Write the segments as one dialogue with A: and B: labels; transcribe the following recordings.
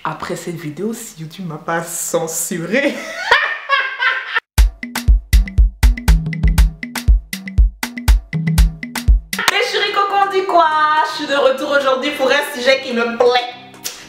A: Après cette vidéo, si YouTube m'a pas censuré. Les chéris cocos, on dit quoi? Je suis de retour aujourd'hui pour un sujet qui me plaît.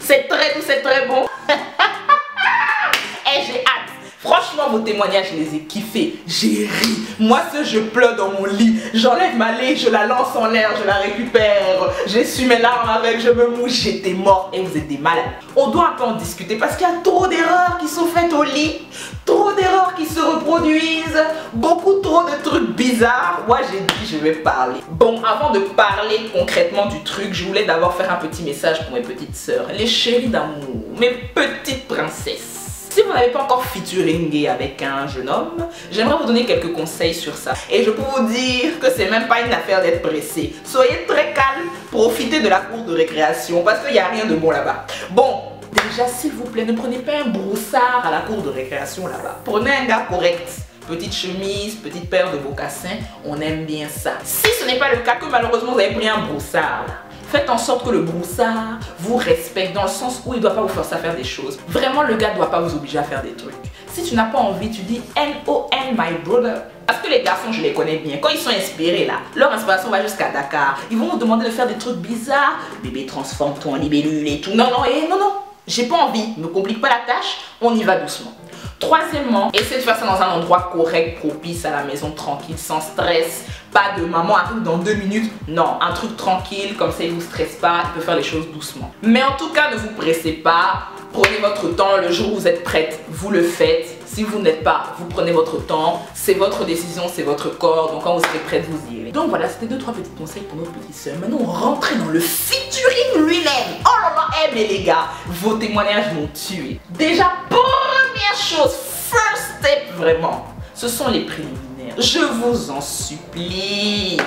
A: C'est très doux, c'est très bon. Et j'ai hâte. Franchement, vos témoignages, je les ai kiffés. J'ai ri. Moi, je pleure dans mon lit. J'enlève ma lait, je la lance en l'air, je la récupère. J'essuie mes larmes avec, je me mouche. J'étais morte et vous êtes des malades. On doit un peu en discuter parce qu'il y a trop d'erreurs qui sont faites au lit. Trop d'erreurs qui se reproduisent. Beaucoup trop de trucs bizarres. Moi, j'ai dit, je vais parler. Bon, avant de parler concrètement du truc, je voulais d'abord faire un petit message pour mes petites sœurs. Les chéris d'amour, mes petites princesses. Si vous n'avez pas encore featuringé avec un jeune homme, j'aimerais vous donner quelques conseils sur ça. Et je peux vous dire que c'est même pas une affaire d'être pressé. Soyez très calme, profitez de la cour de récréation parce qu'il n'y a rien de bon là-bas. Bon, déjà s'il vous plaît, ne prenez pas un broussard à la cour de récréation là-bas. Prenez un gars correct. Petite chemise, petite paire de mocassins, on aime bien ça. Si ce n'est pas le cas, que malheureusement vous avez pris un broussard, faites en sorte que le broussard vous respecte dans le sens où il ne doit pas vous forcer à faire des choses. Vraiment, le gars ne doit pas vous obliger à faire des trucs. Si tu n'as pas envie, tu dis N-O-N, my brother. Parce que les garçons, je les connais bien. Quand ils sont inspirés là, leur inspiration va jusqu'à Dakar. Ils vont vous demander de faire des trucs bizarres. Bébé, transforme-toi en libellule et tout. Non, non, non. J'ai pas envie. Ne complique pas la tâche. On y va doucement. Troisièmement, essayez de faire ça dans un endroit correct, propice à la maison, tranquille, sans stress. Pas de maman arrive dans 2 minutes. Non, un truc tranquille, comme ça il ne vous stresse pas, il peut faire les choses doucement. Mais en tout cas, ne vous pressez pas. Prenez votre temps, le jour où vous êtes prête, vous le faites. Si vous n'êtes pas, vous prenez votre temps. C'est votre décision, c'est votre corps. Donc quand vous serez prête, vous y irez. Donc voilà, c'était 2-3 petits conseils pour nos petites sœurs. Maintenant, on rentre dans le featuring lui-même. Oh là là, mais les gars, vos témoignages m'ont tué. Déjà, première chose, first step vraiment, ce sont les préliminaires. Je vous en supplie,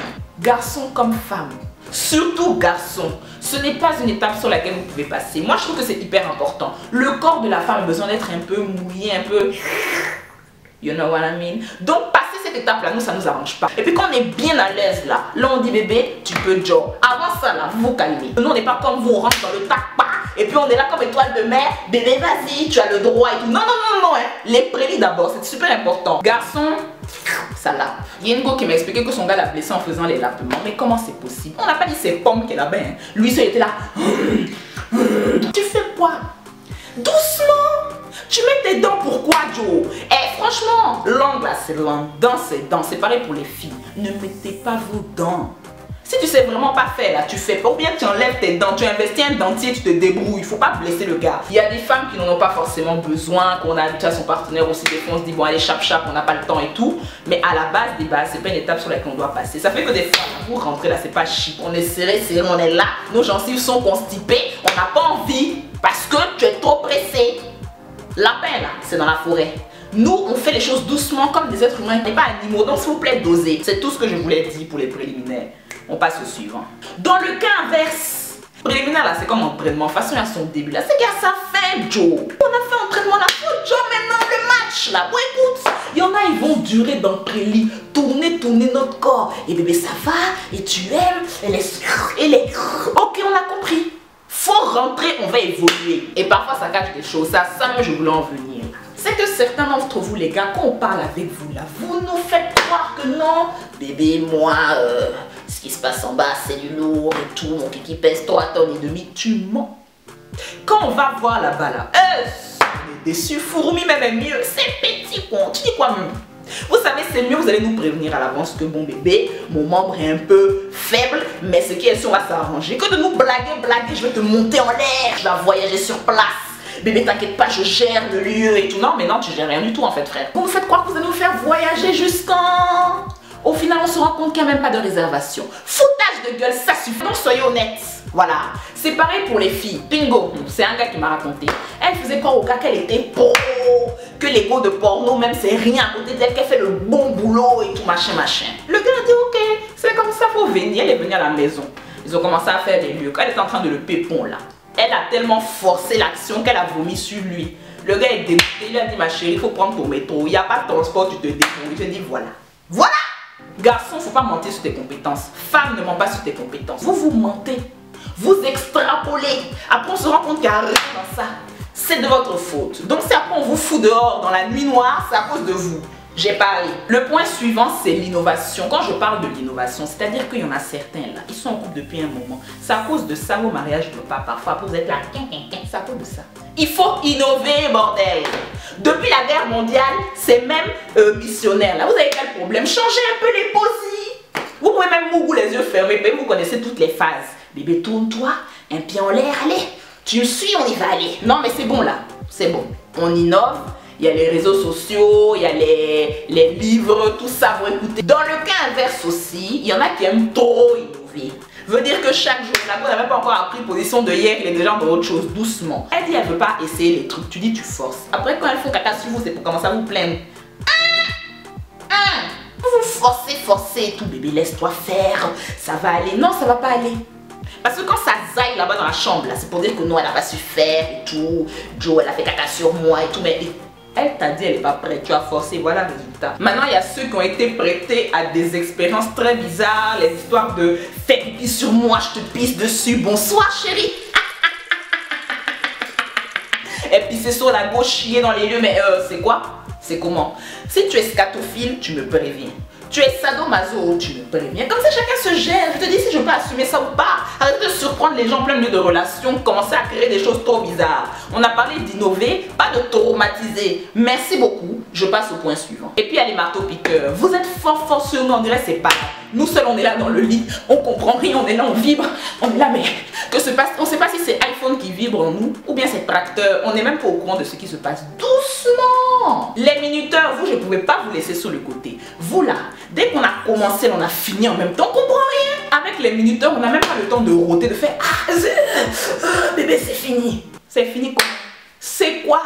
A: garçons comme femmes. Surtout garçons, ce n'est pas une étape sur laquelle vous pouvez passer. Moi je trouve que c'est hyper important. Le corps de la femme a besoin d'être un peu mouillé, un peu... You know what I mean? Donc passer cette étape là, nous ça nous arrange pas. Et puis quand on est bien à l'aise là on dit bébé, tu peux jog. Avant ça là, vous vous calmez. Nous on n'est pas comme vous, on rentre dans le tac et puis on est là comme étoile de mer. Bébé vas-y, tu as le droit et tout. Non, hein. Les prélis d'abord, c'est super important. Garçon, ça lappe. Il y a une go qui m'a expliqué que son gars l'a blessé en faisant les lappements. Mais comment c'est possible? On n'a pas dit c'est pommes qu'elle a bien. Lui, ça était là. Tu fais quoi? Doucement. Tu mets tes dents pourquoi, Joe? Eh, franchement, langue là, c'est langue. Dents, c'est dents. C'est pareil pour les filles. Ne mettez pas vos dents. Si tu sais vraiment pas faire là, tu fais pas. Ou bien tu enlèves tes dents, tu investis un dentier, tu te débrouilles. Il faut pas blesser le gars. Il y a des femmes qui n'en ont pas forcément besoin, qu'on a habitué à son partenaire aussi. Des fois on se dit bon allez chap, on n'a pas le temps et tout. Mais à la base des bases, c'est pas une étape sur laquelle on doit passer. Ça fait que des fois, vous rentrez là, c'est pas chic. On est serré, on est là. Nos gencives sont constipées. On n'a pas envie parce que tu es trop pressé. Lapin là, c'est dans la forêt. Nous, on fait les choses doucement comme des êtres humains, et pas animaux. Donc, s'il vous plaît, dosez. C'est tout ce que je voulais dire pour les préliminaires. On passe au suivant. Dans le cas inverse, préliminaire là, c'est comme entraînement. De toute façon, il y a son début là. C'est qu'à sa fin, Joe. On a fait entraînement là. Faut Joe maintenant le match là. Bon, écoute, il y en a, ils vont durer dans le prélit. Tourner notre corps. Et bébé, ça va. Et tu aimes. Elle est. Ok, on a compris. Faut rentrer, on va évoluer. Et parfois, ça cache des choses. Ça même, je voulais en venir. C'est que certains d'entre vous, les gars, quand on parle avec vous là, vous nous faites croire que non. Bébé, moi, ce qui se passe en bas, c'est du lourd et tout. Mon kiki pèse 3 tonnes et demi. Tu mens. Quand on va voir là-bas là, on est déçus. Fourmi même est mieux. C'est petit con. Tu dis quoi même? Vous savez, c'est mieux, vous allez nous prévenir à l'avance que bon bébé, mon membre est un peu faible, mais ce qui est sûr, on va s'arranger. Que de nous blaguer, je vais te monter en l'air, je vais voyager sur place. Bébé, t'inquiète pas, je gère le lieu et tout. Non, mais non, tu gères rien du tout en fait, frère. Vous nous faites croire que vous allez nous faire voyager jusqu'en... Au final, on se rend compte qu'il n'y a même pas de réservation. Foutage de gueule, ça suffit. Donc, soyez honnêtes. Voilà. C'est pareil pour les filles. Pingo, c'est un gars qui m'a raconté. Elle faisait croire au gars qu'elle était pro, que les go de porno, même c'est rien à côté d'elle, qu'elle fait le bon boulot et tout, machin. Le gars a dit, ok, c'est comme ça, faut venir. Elle est venue à la maison. Ils ont commencé à faire des lieux. Quand elle était en train de le pépon là, elle a tellement forcé l'action qu'elle a vomi sur lui. Le gars est dégoûté, il a dit, ma chérie, il faut prendre ton métro. Il n'y a pas de transport, tu te débrouilles. Je dis, voilà. Voilà! Garçon, faut pas mentir sur tes compétences. Femme, ne ment pas sur tes compétences. Vous mentez. Vous extrapolez. Après, on se rend compte qu'il n'y a rien dans ça. c'est de votre faute. Donc si après on vous fout dehors dans la nuit noire, c'est à cause de vous. J'ai parlé. Le point suivant, c'est l'innovation. Quand je parle de l'innovation, c'est-à-dire qu'il y en a certains là, ils sont en couple depuis un moment. C'est à cause de ça, vos mariages ne pas parfois. Vous êtes là, c'est à cause de ça. Il faut innover, bordel. Depuis la guerre mondiale, c'est même missionnaire. Là, vous avez quel problème? Changez un peu les posies. Vous pouvez même mougou les yeux fermés, mais vous connaissez toutes les phases. Bébé, tourne-toi, un pied en l'air, allez. Tu me suis, on y va aller. Non, mais c'est bon là, c'est bon. On innove. Il y a les réseaux sociaux, il y a les livres, tout ça pour écouter. Dans le cas inverse aussi, il y en a qui aiment trop innover. Veut dire que chaque jour, la bonne n'a même pas encore appris position de hier, il est déjà dans autre chose, doucement. Elle dit elle veut pas essayer les trucs, tu dis tu forces. Après quand elle fait caca sur vous, c'est pour commencer à vous plaindre. Vous forcez et tout, bébé, laisse-toi faire, ça va aller. Non, ça va pas aller. Parce que quand ça zaille là-bas dans la chambre, là, c'est pour dire que non, elle n'a pas su faire et tout. Joe, elle a fait caca sur moi et tout, mais elle t'a dit elle n'est pas prête, tu as forcé, voilà le résultat. Maintenant, il y a ceux qui ont été prêtés à des expériences très bizarres, les histoires de fais pipi sur moi, je te pisse dessus, bonsoir chérie. Et puis c'est sur la gauche, chier dans les lieux, mais c'est quoi? C'est comment? Si tu es scatophile, tu me préviens. Tu es sadomaso, tu me préviens. Comme ça, chacun se gère. Je te dis si je peux assumer ça ou pas. Arrête de surprendre les gens en plein milieu de relations, commencer à créer des choses trop bizarres. On a parlé d'innover, pas de traumatiser. Merci beaucoup. Je passe au point suivant. Et puis, il y a les marteaux-piqueurs. Vous êtes fort sur nous, on dirait c'est pas. Nous seuls, on est là dans le lit. On comprend rien, on est là, on vibre. On est là, mais que se passe? On ne sait pas si c'est iPhone qui vibre en nous ou bien c'est tracteur. On n'est même pas au courant de ce qui se passe. Doucement. Les minuteurs, vous, je ne pouvais pas vous laisser sur le côté. Vous là, dès qu'on a commencé, on a fini en même temps. On comprend rien. Avec les minuteurs, on n'a même pas le temps de rôter, de faire bébé, c'est fini. C'est fini quoi? C'est quoi?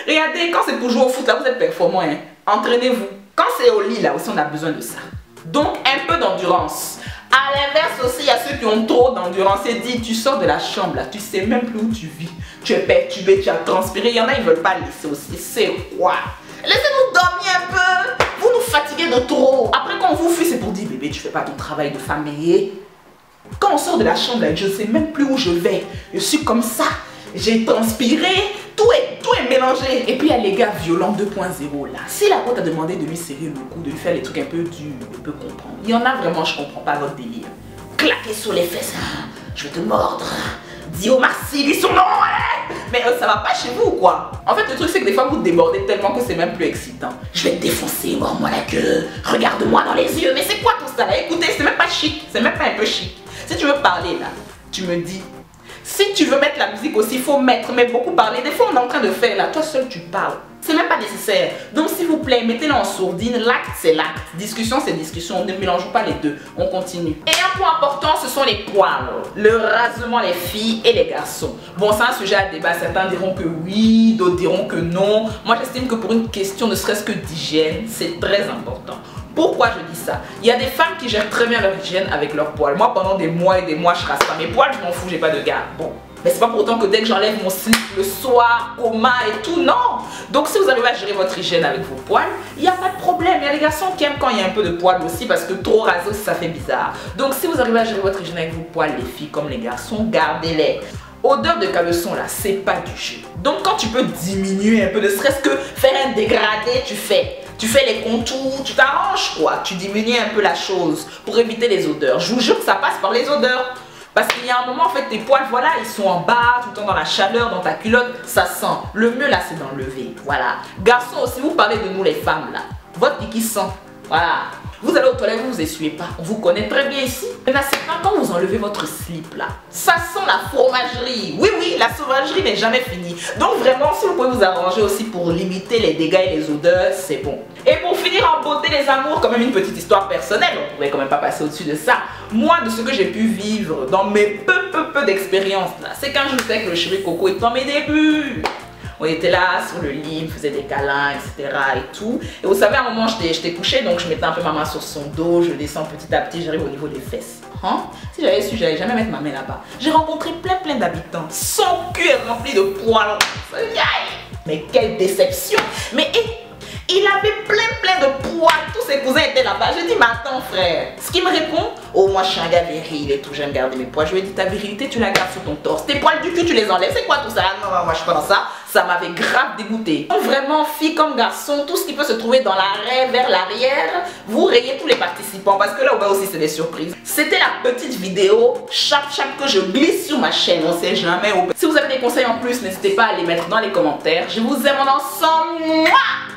A: Regardez, quand c'est pour jouer au foot, là, vous êtes performant. Hein? Entraînez-vous. Quand c'est au lit, là aussi, on a besoin de ça. Donc, un peu d'endurance. À l'inverse aussi, il y a ceux qui ont trop d'endurance et dit, tu sors de la chambre là, tu sais même plus où tu vis. Tu es perturbé, tu as transpiré. Il y en a, ils veulent pas laisser aussi. C'est quoi? Laissez-nous dormir un peu. Vous nous fatiguez de trop. Après, quand on vous fuit, c'est pour dire, bébé, tu fais pas ton travail de famille. Quand on sort de la chambre là, je sais même plus où je vais. Je suis comme ça. J'ai transpiré. Tout est mélangé. Et puis, il y a les gars violents 2.0 là. Si la pote a demandé de lui serrer le cou, de lui faire les trucs un peu durs, on peut comprendre. Il y en a vraiment, je comprends pas votre délire. Claquer sur les fesses. Je vais te mordre. Dis au Marcy, dis son nom. Mais ça va pas chez vous ou quoi? En fait, le truc, c'est que des fois, vous débordez tellement que c'est même plus excitant. Je vais te défoncer, mords-moi la queue. Regarde-moi dans les yeux. Mais c'est quoi tout ça là? Écoutez, c'est même pas chic. C'est même pas un peu chic. Si tu veux parler là, tu me dis. Si tu veux mettre la musique aussi, il faut mettre, mais beaucoup parler. Des fois, on est en train de faire là, toi seul tu parles. C'est même pas nécessaire. Donc, s'il vous plaît, mettez-le en sourdine. L'acte, c'est l'acte. Discussion, c'est discussion. On ne mélange pas les deux. On continue. Et un point important, ce sont les poils. Le rasement, les filles et les garçons. Bon, c'est un sujet à débat. Certains diront que oui, d'autres diront que non. Moi, j'estime que pour une question ne serait-ce que d'hygiène, c'est très important. Pourquoi je dis ça? Il y a des femmes qui gèrent très bien leur hygiène avec leurs poils. Moi, pendant des mois et des mois, je rase pas mes poils, je m'en fous, j'ai pas de garde. Bon, mais c'est pas pour autant que dès que j'enlève mon slip le soir, coma et tout, non. Donc si vous arrivez à gérer votre hygiène avec vos poils, il n'y a pas de problème. Il y a des garçons qui aiment quand il y a un peu de poils aussi parce que trop rasé, ça fait bizarre. Donc si vous arrivez à gérer votre hygiène avec vos poils, les filles comme les garçons, gardez-les. Odeur de caleçon là, c'est pas du jeu. Donc quand tu peux diminuer un peu, ne serait-ce que faire un dégradé, tu fais les contours, tu t'arranges quoi. Tu diminues un peu la chose pour éviter les odeurs. Je vous jure que ça passe par les odeurs. Parce qu'il y a un moment en fait tes poils, voilà, ils sont en bas, tout le temps dans la chaleur, dans ta culotte, ça sent. Le mieux là c'est d'enlever, voilà. Garçons aussi, vous parlez de nous les femmes là. Votre pipi sent, voilà. Vous allez aux toilettes, vous essuyez pas. On vous connaît très bien ici. Mais là, c'est pas quand vous enlevez votre slip là. Ça sent la fromagerie. Oui, oui, la sauvagerie n'est jamais finie. Donc vraiment, si vous pouvez vous arranger aussi pour limiter les dégâts et les odeurs, c'est bon. Et pour finir en beauté les amours, quand même une petite histoire personnelle. On pourrait quand même pas passer au-dessus de ça. Moi, de ce que j'ai pu vivre dans mes peu d'expérience là, c'est quand je sais que le chéri Coco est dans mes débuts. On était là sur le lit, il me faisait des câlins, etc. et tout. Et vous savez, à un moment, j'étais couchée, donc je mettais un peu ma main sur son dos, je descends petit à petit, j'arrive au niveau des fesses. Si j'avais su, j'allais jamais mettre ma main là-bas. J'ai rencontré plein d'habitants. Son cul est rempli de poils. Mais quelle déception! Mais Il avait plein de poils, tous ses cousins étaient là-bas. Je dis, mais attends frère. Ce qui me répond, oh moi je suis un gars viril et tout, j'aime garder mes poils. Je lui ai dit, ta virilité tu la gardes sur ton torse. Tes poils du cul tu les enlèves, c'est quoi tout ça? Non, moi je suis pas dans ça. Ça m'avait grave dégoûté. Vraiment, fille comme garçon, tout ce qui peut se trouver dans l'arrêt, vers l'arrière, vous rayez tous les participants parce que là, on aussi, c'est des surprises. C'était la petite vidéo chap que je glisse sur ma chaîne, on sait jamais. Si vous avez des conseils en plus, n'hésitez pas à les mettre dans les commentaires. Je vous aime en ensemble. Mouah!